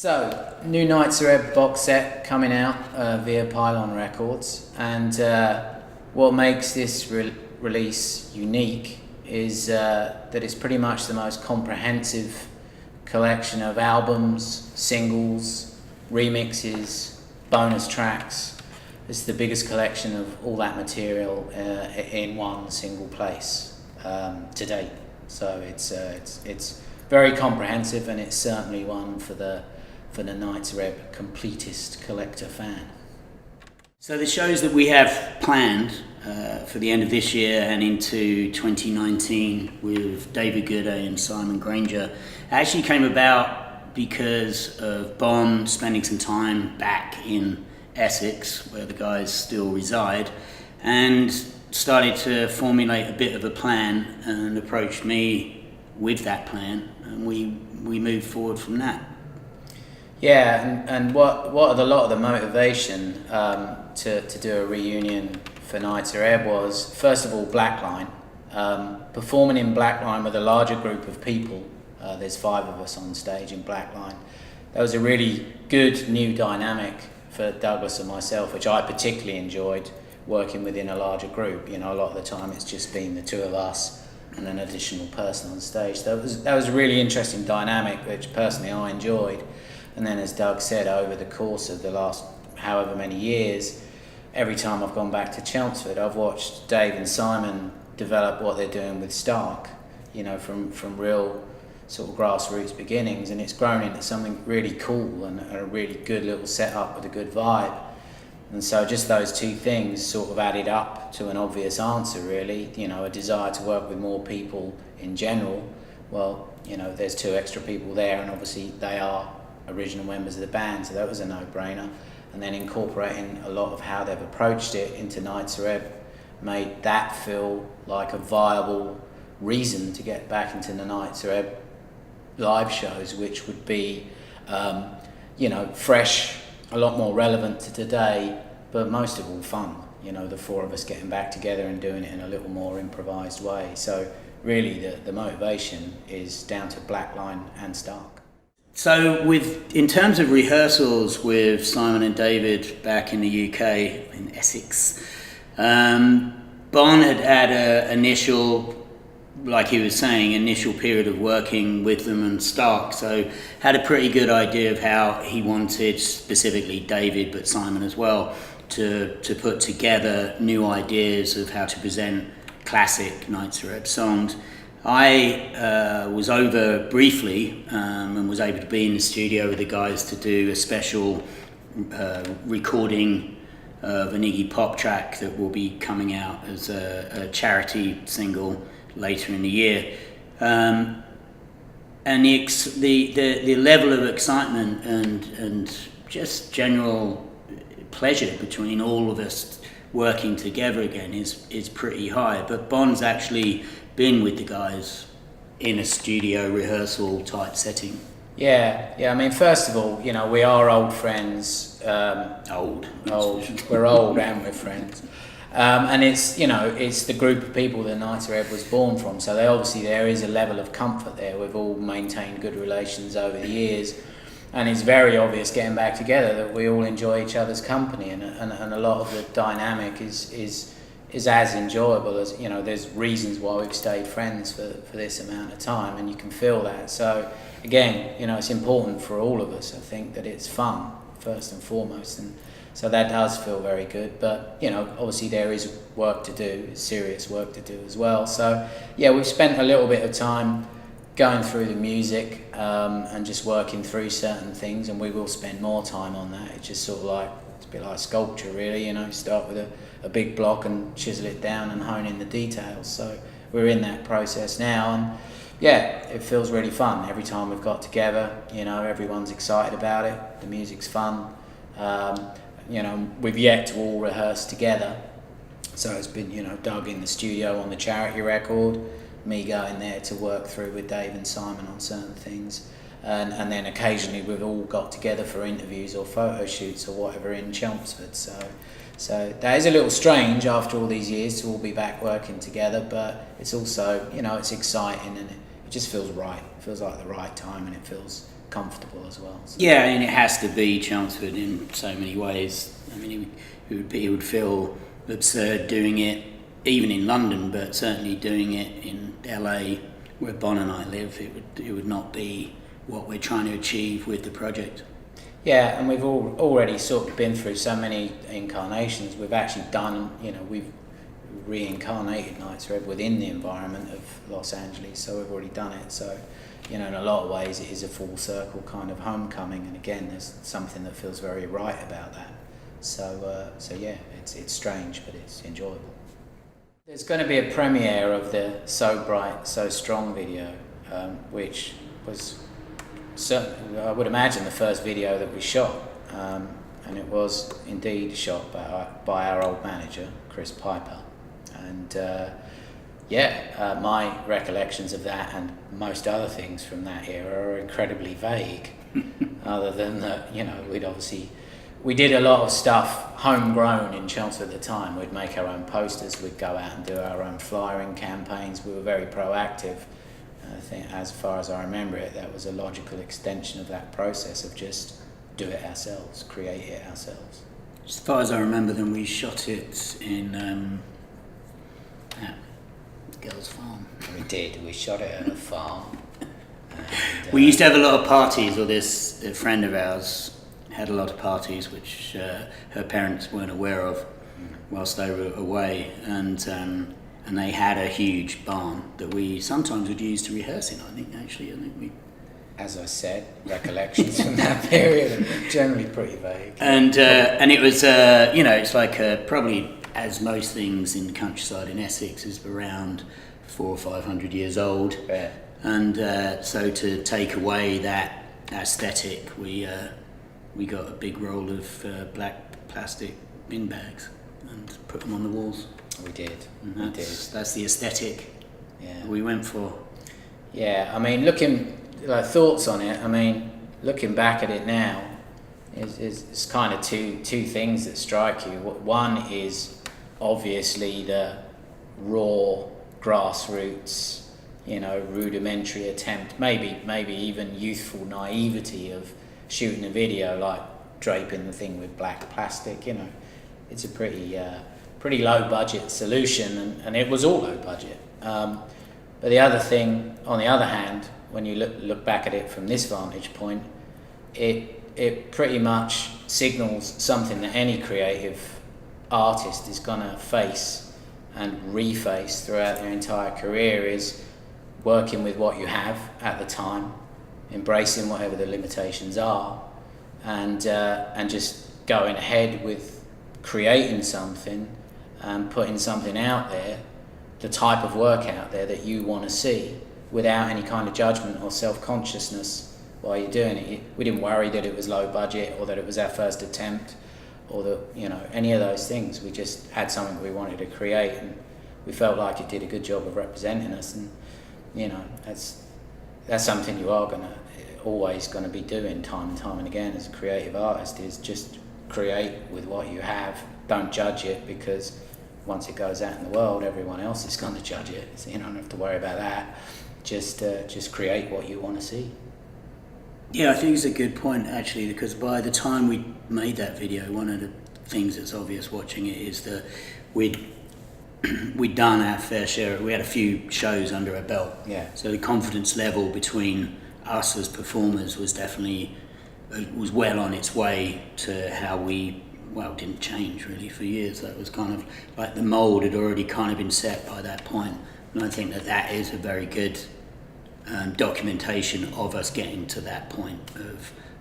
So, new Nitzer Ebb box set coming out via Pylon Records, and what makes this release unique is that it's pretty much the most comprehensive collection of albums, singles, remixes, bonus tracks. It's the biggest collection of all that material in one single place to date. So it's very comprehensive, and it's certainly one for the Nitzer Ebb completist collector fan. So the shows that we have planned for the end of this year and into 2019 with David Goodey and Simon Granger actually came about because of Bon spending some time back in Essex, where the guys still reside, and started to formulate a bit of a plan and approached me with that plan, and we moved forward from that. Yeah, and what a lot of the motivation to do a reunion for Nitzer Ebb was, first of all, Blackline. Performing in Blackline with a larger group of people, there's 5 of us on stage in Blackline. That was a really good new dynamic for Douglas and myself, which I particularly enjoyed, working within a larger group. You know, a lot of the time it's just been the 2 of us and an additional person on stage. That was a really interesting dynamic, which personally I enjoyed. And then, as Doug said, over the course of the last however many years, every time I've gone back to Chelmsford, I've watched Dave and Simon develop what they're doing with Stark, you know, from real sort of grassroots beginnings, and it's grown into something really cool and a really good little setup with a good vibe. And so just those 2 things sort of added up to an obvious answer, really. You know, a desire to work with more people in general. Well, you know, there's 2 extra people there, and obviously they are original members of the band, so that was a no-brainer. And then incorporating a lot of how they've approached it into Nitzer Ebb made that feel like a viable reason to get back into the Nitzer Ebb live shows, which would be, you know, fresh, a lot more relevant to today, but most of all fun. You know, the 4 of us getting back together and doing it in a little more improvised way. So really the motivation is down to Blackline and Stark. So in terms of rehearsals with Simon and David back in the UK, in Essex, Bon had a initial, like he was saying, initial period of working with them and Stark, so had a pretty good idea of how he wanted, specifically David, but Simon as well, to put together new ideas of how to present classic Nitzer Ebb songs. I was over briefly and was able to be in the studio with the guys to do a special recording of an Iggy Pop track that will be coming out as a charity single later in the year. And the level of excitement and just general pleasure between all of us working together again is pretty high. But Bon's actually been with the guys in a studio rehearsal type setting. Yeah. I mean, first of all, you know, we are old friends. Old. We're old and we're friends. And it's, you know, it's the group of people that Nitzer Ebb was born from. So there is a level of comfort there. We've all maintained good relations over the years, and it's very obvious getting back together that we all enjoy each other's company, and a lot of the dynamic is as enjoyable as, you know, there's reasons why we've stayed friends for this amount of time, and you can feel that. So again, you know, it's important for all of us, I think, that it's fun first and foremost, and so that does feel very good. But, you know, obviously there is work to do, serious work to do as well. So yeah, we've spent a little bit of time going through the music and just working through certain things, and we will spend more time on that. It's just sort of like, it's a bit like sculpture, really, you know, start with a big block and chisel it down and hone in the details. So we're in that process now, and yeah, it feels really fun every time we've got together. You know, everyone's excited about it, the music's fun. You know, we've yet to all rehearse together, so it's been, you know, Doug in the studio on the charity record, me going there to work through with Dave and Simon on certain things, and then occasionally we've all got together for interviews or photo shoots or whatever in Chelmsford. So that is a little strange after all these years to all be back working together, but it's also, you know, it's exciting, and it just feels right. It feels like the right time, and it feels comfortable as well. So. Yeah, and it has to be Chelmsford in so many ways. I mean, it would feel absurd doing it even in London, but certainly doing it in LA, where Bon and I live, it would not be what we're trying to achieve with the project. Yeah, and we've already sort of been through so many incarnations. We've actually done, we've reincarnated Nitzer Ebb within the environment of Los Angeles, so we've already done it. So, in a lot of ways, it is a full circle kind of homecoming. And again, there's something that feels very right about that. So yeah, it's strange, but it's enjoyable. There's going to be a premiere of the So Bright, So Strong video, which was, I would imagine, the first video that we shot. And it was indeed shot by our old manager, Chris Piper. And my recollections of that and most other things from that era are incredibly vague, other than that, we did a lot of stuff homegrown in Chelmsford at the time. We'd make our own posters, we'd go out and do our own flyering campaigns. We were very proactive. I think, as far as I remember it, that was a logical extension of that process of just do it ourselves, create it ourselves. As far as I remember, then we shot it in at Girls' Farm. We did. We shot it at a farm. We used to have a lot of parties, or a friend of ours had a lot of parties which her parents weren't aware of whilst they were away, and they had a huge barn that we sometimes would use to rehearse in. I think we. As I said, recollections from that period are generally pretty vague. And it was it's like probably, as most things in the countryside in Essex, is around 400 or 500 years old. Yeah. And so to take away that aesthetic, we got a big roll of black plastic bin bags and put them on the walls. We did. And that's the aesthetic we went for. Yeah, I mean, thoughts on it. Looking back at it now, is kind of two things that strike you. One is obviously the raw grassroots, rudimentary attempt, maybe even youthful naivety of shooting a video, like draping the thing with black plastic. It's a pretty low budget solution, and it was all low budget. But the other thing, on the other hand, when you look back at it from this vantage point, it pretty much signals something that any creative artist is going to face and reface throughout their entire career, is working with what you have at the time, embracing whatever the limitations are, and just going ahead with creating something and putting something out there, the type of work out there that you want to see, without any kind of judgment or self-consciousness while you're doing it. We didn't worry that it was low budget or that it was our first attempt or that, any of those things. We just had something we wanted to create, and we felt like it did a good job of representing us. And, that's something you are always going to be doing time and time and again as a creative artist, is just create with what you have. Don't judge it, because once it goes out in the world, everyone else is going to judge it. So you don't have to worry about that. Just create what you want to see. Yeah, I think it's a good point, actually, because by the time we made that video, one of the things that's obvious watching it is that we'd done our fair share. We had a few shows under our belt. Yeah. So the confidence level between us as performers was definitely was well on its way to how we didn't change really for years. That was kind of like the mould had already kind of been set by that point. And I think that is a very good documentation of us getting to that point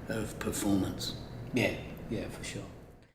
of performance. Yeah, for sure.